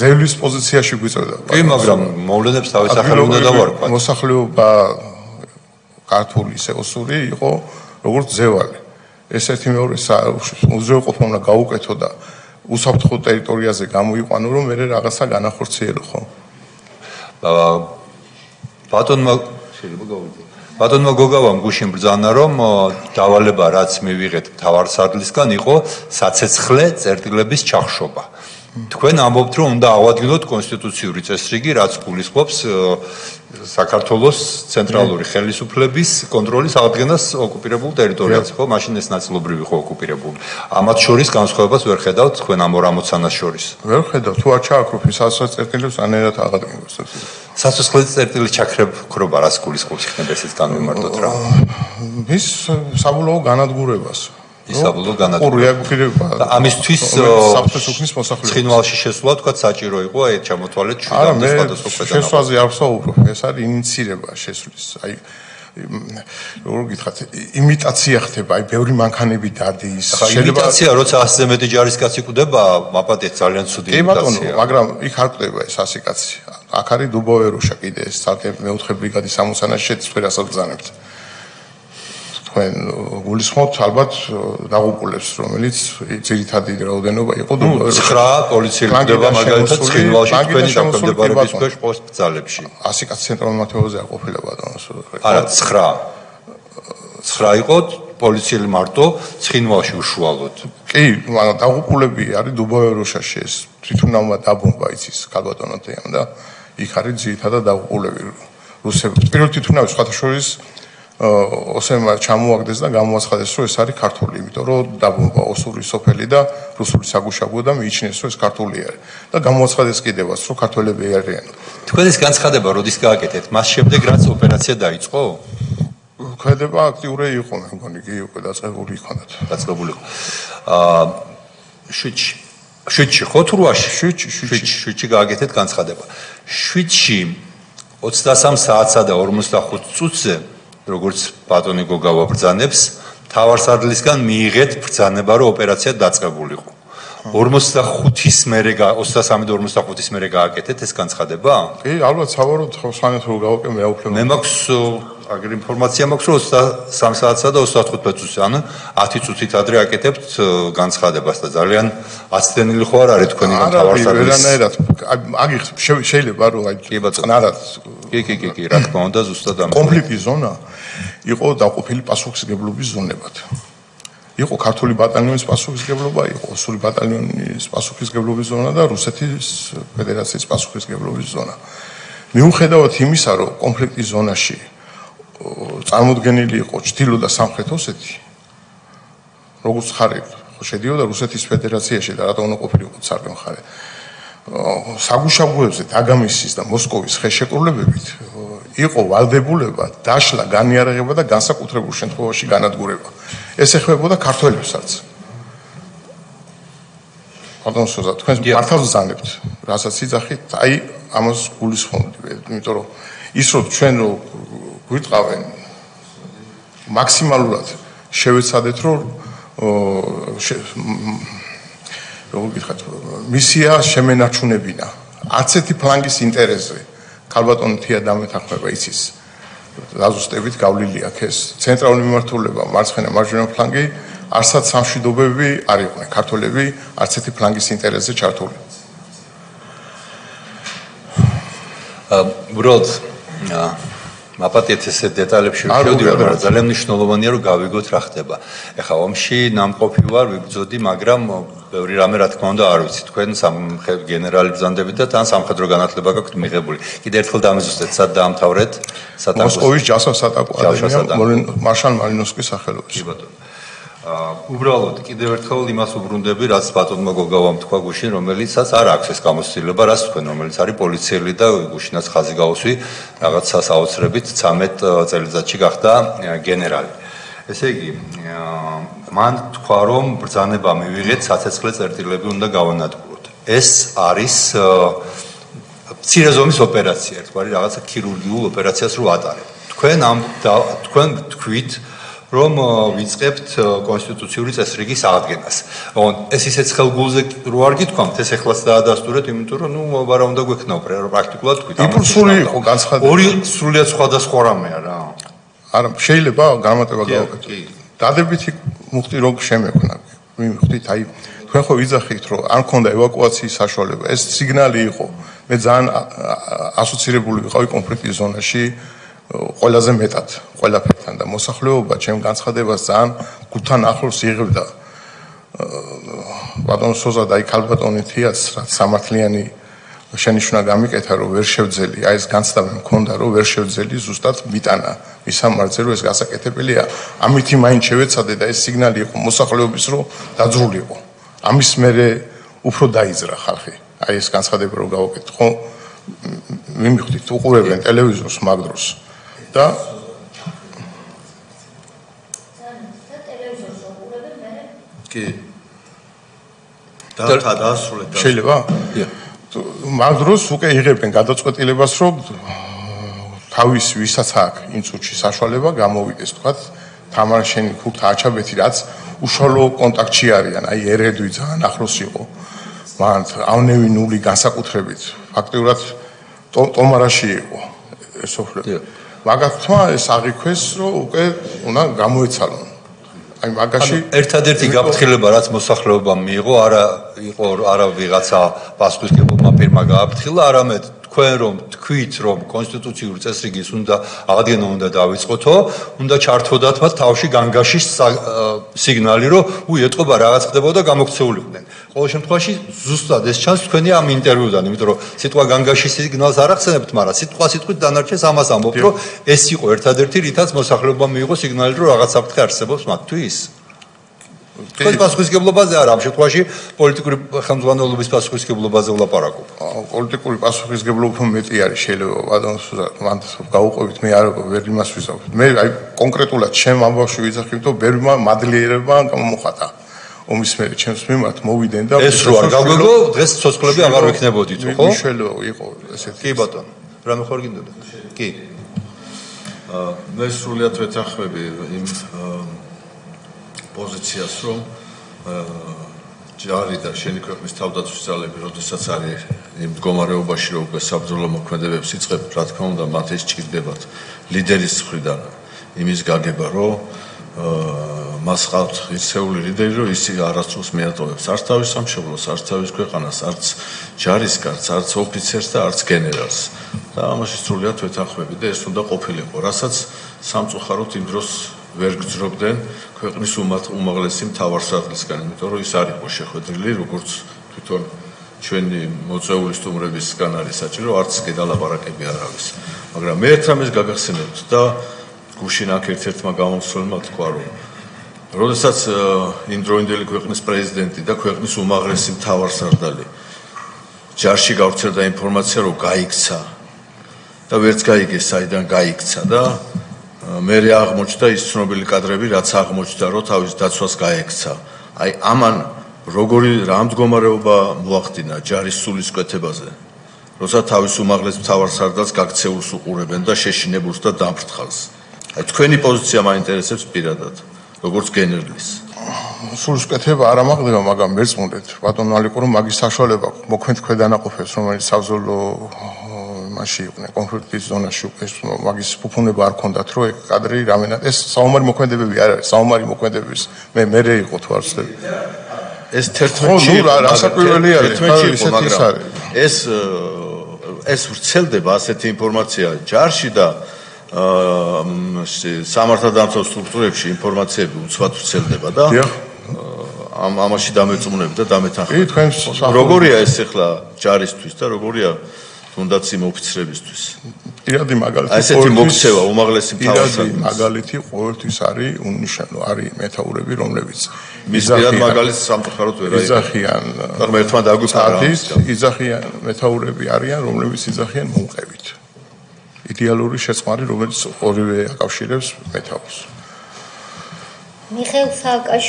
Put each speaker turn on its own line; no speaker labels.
ძევლის პოზიციაში გვიწევდა.
კი, მაგრამ მოვლენებს თავის სახელი უნდა დავარქვათ.
მოსახლეობა ქართული ისე ოსური იყო როგორც ძევალი. ეს ერთი მეორე უზრუნველყოფა უნდა გაუკეთო და უსაფრთხო ტერიტორიაზე გამოიყვანო, რომ მე რაღაცა განახორციელო ხო? ბატონმა გოგავამ გუშინ ბრძანა, რომ დავალება რაც მივიღეთ მთავარსარდლისგან იყო საცეცხლე წერტილების ჩახშობა. თქვენ ამბობთ, რომ უნდა ავადგინოთ კონსტიტუციური წესრიგი, რაც გულისხმობს საქართველოს ცენტრალური ხელისუფლების კონტროლის აღდგენას ოკუპირებულ ტერიტორიაზე, ხო? მაშინ ეს ნაწილობრივი ხო ოკუპირებული. ამათ შორის განსხვავებას ვერ ხედავთ თქვენ ამ ორ ამოცანას შორის. ვერ ხედავ, თუ არ ჩააქროფი საცეცხლე წერტილებს ანერად აღადგენს.
საცეცხლე წერტილის ჩაქრება რას გულისხმობს იქნება ესეც განვიმარტოთ რა.
ის საბოლოო განადგურებას.
ისაბოლოო განადგურება. და ამისთვის
საფრთხის მოსახლეობა.
ცხინვალში შესვლა თქვა საჭირო იყო აი ჩამოთვალეთ ჩვენამდე სხვადასხვა ქვეყანაში.
შესვლაზე არ ვსაუბრობ, ეს არის ინიციირება შესვლის. აი როგორ გითხრათ, იმიტაცია ხდება, აი ბევრი მანქანები დადის.
იმიტაცია, როცა 100-ზე მეტი ჯარისკაცი კვდება, მაპატეთ ძალიან ცუდი იმიტაცია.
მაგრამ იქ არ კვდება ეს 100 კაცი. აქ არის დუბოვერუშა კიდე ეს ცალკე მეოთხე ბრიგადის ამოსანაში შეცვლას ბრძანებთ. თქვენ გულისხმობთ ალბათ დაღუპულებს, რომელიც ძირითადი რაოდენობა იყო დუბოვერუშა.
9 პოლიციელი კვდება მაგალითად ცხინვალში თქვენი დაქვემდებარების ქვეშ პოსტბრძალებში.
100 კაცი ცენტრალურ მმართველობაზე ყოფილა ბატონო.
არა 9 იყო პოლიციელი მარტო ცხინვალში უშუალოდ.
კი, მაგრამ დაღუპულები არის დუბოვერუშაში ეს თვითონავმა დაბომბა იცის ქალბატონოთიან და იქ არის ძირითადად დაღუპულები რუსები. პირველ თვითონავ სხვათა შორის ოსემ ჩამოაგდეს და გამოაცხადეს, რომ ეს არის ქართული, იმიტომ რომ დაბომბა ოსური სოფელი და რუსული საგუშაგო და მიიჩნიეს, რომ ეს ქართული არის და გამოაცხადეს კიდევაც, რომ ქართველები არიან.
თქვენ ეს განცხადება როდის გააკეთეთ? მას შემდეგ რაც ოპერაცია დაიწყო?
ქმედება აქტიური იყო, მე მგონი, კი უკვე დაწყებული იქონათ.
დაწყებული იყო. შვიდში ხო თურვაში? შვიდში გააკეთეთ განცხადება. შვიდში 23 საათსა და 45 წუთზე როგორც ბატონი გოგავა ბრძანებს, მთავარსარდლისგან მიიღეთ ბრძანება, რომ ოპერაცია დაწყებულიყო. 45-ის მერე 23 და 45-ის მერე გააკეთეთ ეს განცხადება?
კი, ალბათ სავარაუდოდ სანაცვლო გავაკეთე მე აუქლებ.
მე მაქვს აგერ ინფორმაცია მაქვს, რომ 23 საათსა და 35 წუთზე, ანუ 10 წუთით ადრე აკეთებთ განცხადებას და ძალიან აცდენილი ხო არ არის თქვენი მთავარსარდლის.
ვერანაირად აგიხ შეიძლება რომ აი წყნარად
კი, რა თქმა უნდა, ზუსტად ამ
კონფლიქტის ზონა იყო დაყოფილი პასუხისმგებლობის ზონებად. იყო ქართული ბატალიონის პასუხისმგებლობა, იყო ოსური ბატალიონის პასუხისმგებლობის ზონა და რუსეთის ფედერაციის პასუხისმგებლობის ზონა. მიუხედავად იმისა, რომ კონფლიქტის ზონაში წარმოდგენილი იყო ჩრდილო და სამხრეთ ოსეთი, როგორც ხარი შედიოდა რუსეთის ფედერაციაში და რატომ უნდა ყოფილიყო სარგემ ხარი. საგუშაგოებზე დაგამისის და მოსკოვის ხელშეკრულებებით იყო ვალდებულება, დაშლა, განიარაღება და განსაკუთრებულ შემთხვევაში განადგურება. ეს ეხებოდა ქართველებსაც. ბატონო, თქვენ მართალ ზანებთ, რასაც იძახით, აი ამას გულისხმობთ, იმიტომ რომ ის რომ ჩვენ რო გვიტყავენ მაქსიმალურად შევეცადეთ, რომ როგორ გითხრათ, მისია შემენარჩუნებინა. არც ერთი ფლანგის ინტერესზე ქალბატონი თია დამეთანხმება იცის. დაზუსტებით გავლილი აქ ეს ცენტრალური მიმართულება, მარცხენა მარჯვენა ფლანგი, არსად სამშვიდობები არ იყვნენ ქართველები არც ერთი ფლანგის ინტერესზე ჩართული.
უბრალოდ მაპატეთ ესე დეტალებში ვშევდივარ, მაგრამ ძალიან მნიშვნელოვანია რომ გავიგოთ რა ხდება. ეხლა ომში ნამყოფი ვარ, ვიბრძოდი, მაგრამ ბევრი რამე რა თქმა უნდა არ ვიცი. თქვენ გენერალი ბრძანდებით და თან სამხედრო განათლება გაქვთ მიღებული. კიდე ერთხელ დამეზუსტეთ, სად დაამთავრეთ?
მოსკოვის ჯასოს ატაკო აკადემია მარშალ მარინოვსკის სახელობის.
კი ბატონო. უბრალოდ კიდევ ერთხელ იმას უბრუნდები, რაც ბატონმა გოგავამ თქვა გუშინ, რომელიცაც არ აქვს ეს გამოცდილება, რაც თქვენ, რომელიც არის პოლიციელი და გუშინაც ხაზი გაუსვი, რაღაცა საოცრებით 13 წელიწადში გახდა გენერალი. ესე იგი, მან თქვა, რომ ბრძანება მივიღეთ, საცეცხლე წერტილები უნდა გავანადგუროთ. ეს არის მცირე ზომის ოპერაცია, ერთგვარი რაღაცა ქირურგიულ ოპერაციას რო ატარებ. თქვენ თქვით
რომ ვიწყებთ კონსტიტუციური წესრიგის აღდგენას. ეს ისეც ხელგულზე რო არ გითქვამთ, ეს ეხლაც დაადასტურეთ, იმიტომ რომ არა უნდა გვექნა პრაქტიკულად თქვით.
იმპულსური იყო განცხადება.
ორი სრულიად სხვადასხვა რამეა რა.
არა, შეიძლება განმარტება გავაკეთო. დადებითი მუხტი რო შემექნა. მივხვდით, აი თქვენ ხო ვიძახით, რომ არ მქონდა ევაკუაციის საშუალება. ეს სიგნალი იყო. მე ძალიან ასოცირებული ვიყავი კონფლიქტის ზონაში ყველაზე მეტად, ყველაფერთან და მოსახლეობა ჩემ განცხადებას ძალიან გულთან ახლოს იღებდა. ბატონ სოზა და ქალბატონი თიას რაც სამართლიანი შენიშვნა გამიკეთა, რომ ვერ შევძელი, აი ეს განცდა მქონდა, რომ ვერ შევძელი ზუსტად მიტანა მისამართზე, რომ ეს გასაკეთებელია. ამითი მაინც შევეცადე და ეს სიგნალი იყო მოსახლეობის, რომ დაძრულიყო. ამის მერე უფრო დაიძრა ხალხი. აი ეს განცხადება რო გავაკეთე, ხო? მიმიხდით, უყურებენ ტელევიზორს მაგ დროს. და
ტელევიზორს უყურებენ მე?
კი. და დაასრულეთ.
შეიძლება? მაგ დროს უკვე იღებენ გადაწყვეტილებას, რომ თავის ვისაც აქვს იმ წუთში საშუალება გამოვიდეს, თქვა თამაშენი ქურთა აჩაბეთი, რაც უშუალო კონტაქტში არიან, აი ერედვი ძალიან ახლოს იყო. მან ავნევი ნული განსაკუთრებით ფაქტიურად ტომარაში იყო ეს ოფლები. მაგათმა ეს აღიქვეს, რომ უკვე უნდა გამოეცალონ. აი მაგაში
ერთადერთი გაფრთხილება რაც მოსახლეობამ მიიღო, არა ვიღაცა პასუხისმგებლობა ფირმა გააფრთხილა, არამედ თქვენ რომ თქვით რომ კონსტიტუციური წესრიგის აღდგენა უნდა დავიწყოთო, უნდა ჩართოდათ მათ თავში განგაშის სიგნალი, რომ ეტყობა რაღაც ხდებოდა და გამოქცეულიყვნენ. ყოველ შემთხვევაში ზუსტად ეს ჩანს თქვენი ამ ინტერვიუდან, იმიტომ რომ სიტყვა განგაშის სიგნალს არ ახსენებთ, მაგრამ სიტყვით დანარჩენს ამას ამბობთ, რომ ეს იყო ერთადერთი რითაც მოსახლეობამ მიიღო სიგნალი, რომ რაღაც საფრთხე არსებობს მათთვის. თქვენ პასუხისმგებლობაზე არა, ამ შემთხვევაში პოლიტიკური ხელმძღვანელობის პასუხისმგებლობაზე ვლაპარაკობ.
პოლიტიკური პასუხისმგებლობა მეტი არის შეიძლება ბატონო მან გაუყვებით მე არ ვერ იმას ვიზავთ. მე აი კონკრეტულად ჩემ ამბავში ვიძახით, რომ ბერმა მადლიერება გამოხატა. ომის მერე ჩემს მიმართ მოვიდნენ და
ეს რო არ გაგვეგო, დღეს ცოცხლები აღარ ვექნებოდით, ხო?
მიშველო იყო ესეთი.
კი ბატონო, რამე ხარ გინდოდა? კი.
მე სრულიად ვეთანხმები იმ პოზიციას, რომ ჯარი და შენი ქვეყნის თავდაცვის ძალები, როდესაც არის იმ მდგომარეობაში, რომ უკვე საბრძოლო მოქმედებებს იწყებთ, რა თქმა უნდა, მათ ეს ჭირდებათ ლიდერის მხრიდან იმის გაგება, რომ მას ყავთ ისეული ლიდერი, რომ ის არასდროს მიატოვებს არც თავის სამშობლოს, არც თავის ქვეყანას, არც ჯარისკაცს, არც ოფიცერს და არც გენერალს. და ამაში სრულიად ვეთანხმები და ეს უნდა ყოფილიყო, რასაც სამწუხაროდ იმ დროს ვერ გძრობდნენ ქვეყნის უმაღლესი მთავარსარდლისგან, იმიტომ რომ ის არ იყო შეხვედრილი, როგორც თვითონ ჩვენი მოწვეული სტუმრებისგან არის საჭირო, არც გედალაპარაკები არ არის. მაგრამ მე ერთ რამეს გაგახსენებთ და გუშინ აქ ერთ-ერთმა გამომცემელმა თქვა, რომ როდესაც იმდროინდელი ქვეყნის პრეზიდენტი და ქვეყნის უმაღლესი მთავარსარდალი ჯარში გავრცელდა ინფორმაცია, რომ გაიქცა და ვერც გაიგეს, საიდან გაიქცა და მე აღმოჩნდა ის ცნობილი კადრები, რაც აღმოჩნდა, რომ თავის დაცვას გაექცა. აი ამან როგორი რა მდგომარეობა მოახდინა ჯარის სულისკვეთებაზე, როცა თავის უმაღლეს მთავარსარდალს გაქცეულს უყურებენ და შეშინებულს და დამფრთხალს. აი თქვენი პოზიცია მაინტერესებს პირადად, როგორც გენერლის.
სულისკვეთება არ ამაღლება, მაგრამ მერწმუნდეთ, ბატონო ალიკო, რომ მაგის საშუალება მოქმედ ქვედანაყოფებს, რომელიც საბრძოლო მასში იყვნენ კონფლიქტის ზონაში, ეს მაგის ფუფუნება არ ქონდათ, რომ ეგ კადრი რამენად ეს საომარი მოქმედებები არ არის, საომარი მოქმედებების მე იყო თუ არ ვცდები.
ეს 11-ში
იყო, რასაკვირველი არის, ისეთი ის არის.
ეს ვრცელდება ასეთი ინფორმაცია ჯარში და სამართალდამცავ სტრუქტურებში ინფორმაციები უცბად ვრცელდება და ამაში დამეწმუნებ და დამეთანხმებ. როგორია ეს ახლა ჯარისთვის და როგორია თუნდაც იმ ოფიცრებისთვის?
პირადი მაგალითი
ესეთი მოქცევა უმაღლესი მთავარსარდლის
მაგალითი ყოველთვის არის უნიშნო, არის მეთაურები, რომლებიც
მის პირად მაგალითს სამწუხაროდ ვერ
იძახიან.
მაგრამ ერთმა დაგვიფარა
იძახიან მეთაურები არიან, რომლებიც იძახიან მომყევით. იდეალური შეწყარი, რომელიც ორივე აკავშირებს მეთაურს.
მიხეილ სააკაშვილი